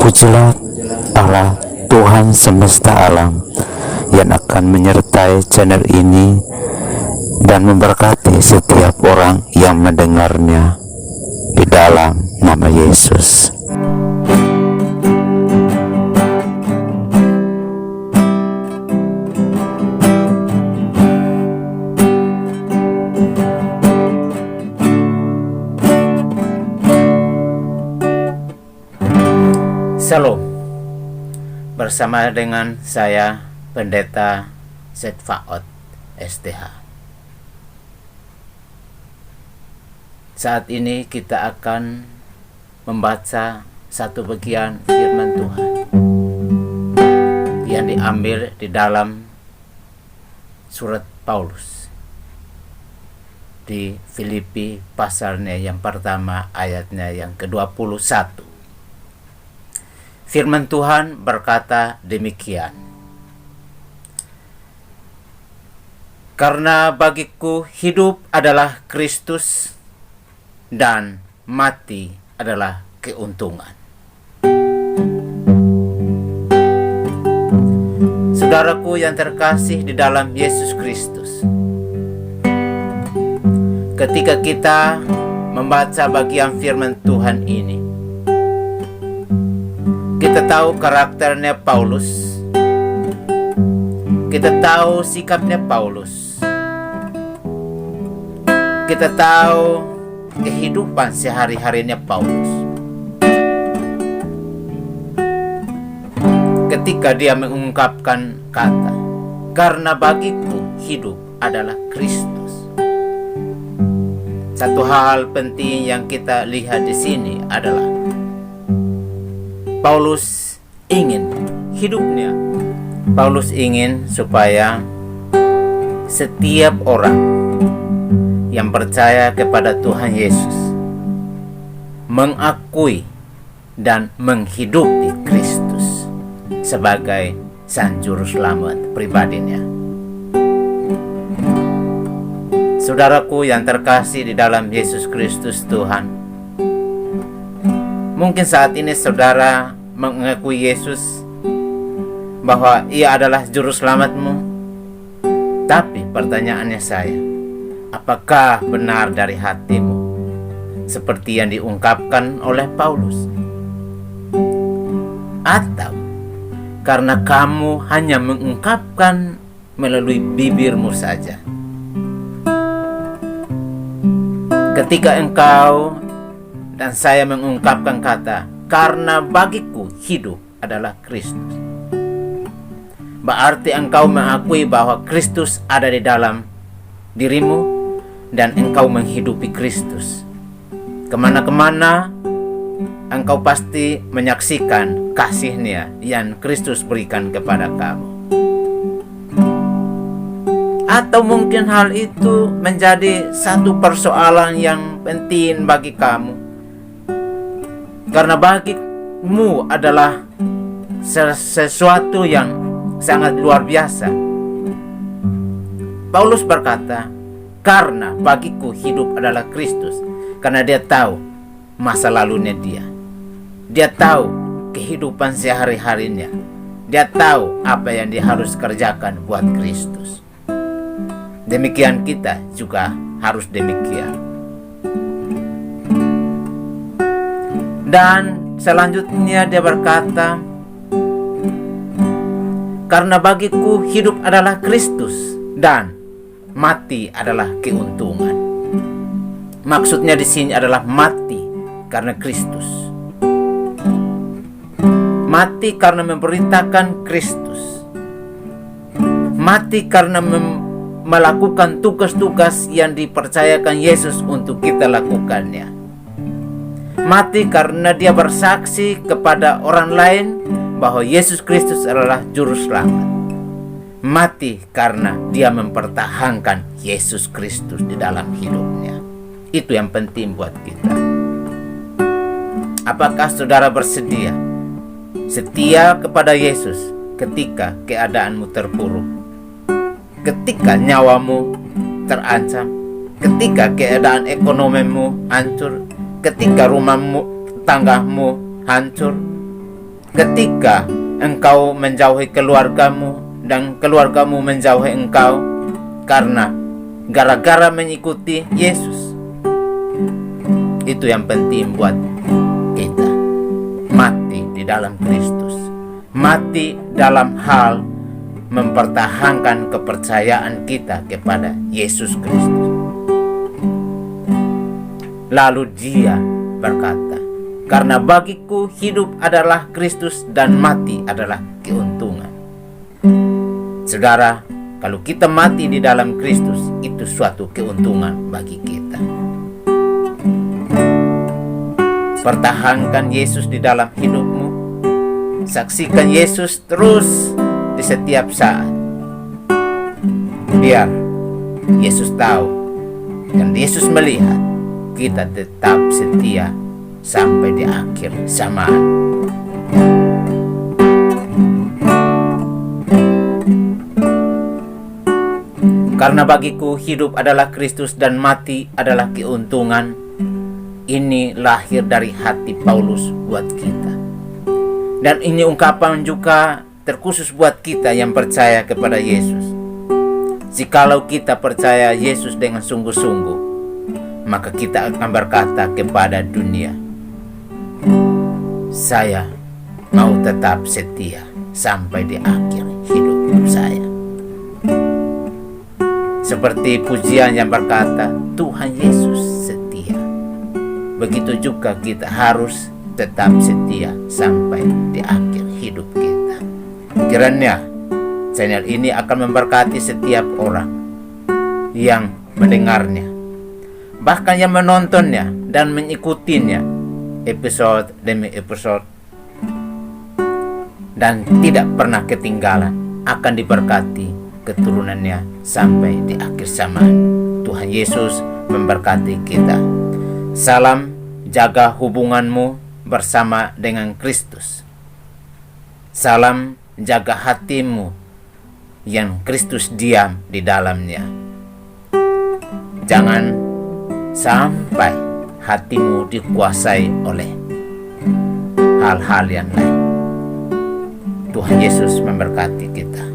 Terpujilah Allah Tuhan semesta alam yang akan menyertai channel ini dan memberkati setiap orang yang mendengarnya di dalam nama Yesus. Shalom, bersama dengan saya Pendeta Setfaot STH. Saat ini kita akan membaca satu bagian firman Tuhan yang diambil di dalam surat Paulus di Filipi pasalnya yang pertama ayatnya yang ke-21. Firman Tuhan berkata demikian. Karena bagiku hidup adalah Kristus dan mati adalah keuntungan. Saudaraku yang terkasih di dalam Yesus Kristus, ketika kita membaca bagian firman Tuhan ini, kita tahu karakternya Paulus, kita tahu sikapnya Paulus, kita tahu kehidupan sehari-harinya Paulus. Ketika dia mengungkapkan kata, karena bagiku hidup adalah Kristus. Satu hal penting yang kita lihat di sini adalah Paulus ingin hidupnya. Paulus ingin supaya setiap orang yang percaya kepada Tuhan Yesus mengakui dan menghidupi Kristus sebagai Sang Juru Selamat pribadinya. Saudaraku yang terkasih di dalam Yesus Kristus Tuhan, mungkin saat ini saudara mengakui Yesus bahwa Ia adalah Juru Selamatmu. Tapi pertanyaannya saya, apakah benar dari hatimu seperti yang diungkapkan oleh Paulus? Atau karena kamu hanya mengungkapkan melalui bibirmu saja? Ketika engkau dan saya mengungkapkan kata, karena bagiku hidup adalah Kristus, berarti engkau mengakui bahwa Kristus ada di dalam dirimu dan engkau menghidupi Kristus. Kemana-kemana engkau pasti menyaksikan kasih-Nya yang Kristus berikan kepada kamu. Atau mungkin hal itu menjadi satu persoalan yang penting bagi kamu, karena bagimu adalah sesuatu yang sangat luar biasa. Paulus berkata, karena bagiku hidup adalah Kristus, karena dia tahu masa lalunya dia. Dia tahu kehidupan sehari-harinya. Dia tahu apa yang dia harus kerjakan buat Kristus. Demikian kita juga harus demikian. Dan selanjutnya dia berkata, karena bagiku hidup adalah Kristus dan mati adalah keuntungan. Maksudnya di sini adalah mati karena Kristus. Mati karena memberitakan Kristus. Mati karena melakukan tugas-tugas yang dipercayakan Yesus untuk kita lakukannya. Mati karena dia bersaksi kepada orang lain bahwa Yesus Kristus adalah Juru Selamat. Mati karena dia mempertahankan Yesus Kristus di dalam hidupnya. Itu yang penting buat kita. Apakah saudara bersedia setia kepada Yesus ketika keadaanmu terpuruk, ketika nyawamu terancam, ketika keadaan ekonomimu hancur, ketika rumahmu, tanggamu hancur, ketika engkau menjauhi keluargamu dan keluargamu menjauhi engkau karena gara-gara mengikuti Yesus. Itu yang penting buat kita. Mati di dalam Kristus. Mati dalam hal mempertahankan kepercayaan kita kepada Yesus Kristus. Lalu dia berkata, karena bagiku hidup adalah Kristus dan mati adalah keuntungan. Saudara, kalau kita mati di dalam Kristus, itu suatu keuntungan bagi kita. Pertahankan Yesus di dalam hidupmu. Saksikan Yesus terus di setiap saat. Biar Yesus tahu dan Yesus melihat kita tetap setia sampai di akhir zaman. Karena bagiku hidup adalah Kristus dan mati adalah keuntungan. Ini lahir dari hati Paulus buat kita. Dan ini ungkapan juga terkhusus buat kita yang percaya kepada Yesus. Jikalau kita percaya Yesus dengan sungguh-sungguh, maka kita akan berkata kepada dunia, saya mau tetap setia sampai di akhir hidup saya. Seperti pujian yang berkata, Tuhan Yesus setia. Begitu juga kita harus tetap setia sampai di akhir hidup kita. Kiranya channel ini akan memberkati setiap orang yang mendengarnya, bahkan yang menontonnya dan mengikutinya episode demi episode, dan tidak pernah ketinggalan akan diberkati keturunannya sampai di akhir zaman. Tuhan Yesus memberkati kita. Salam, jaga hubunganmu bersama dengan Kristus. Salam, jaga hatimu yang Kristus diam di dalamnya. Jangan sampai hatimu dikuasai oleh hal-hal yang lain. Tuhan Yesus memberkati kita.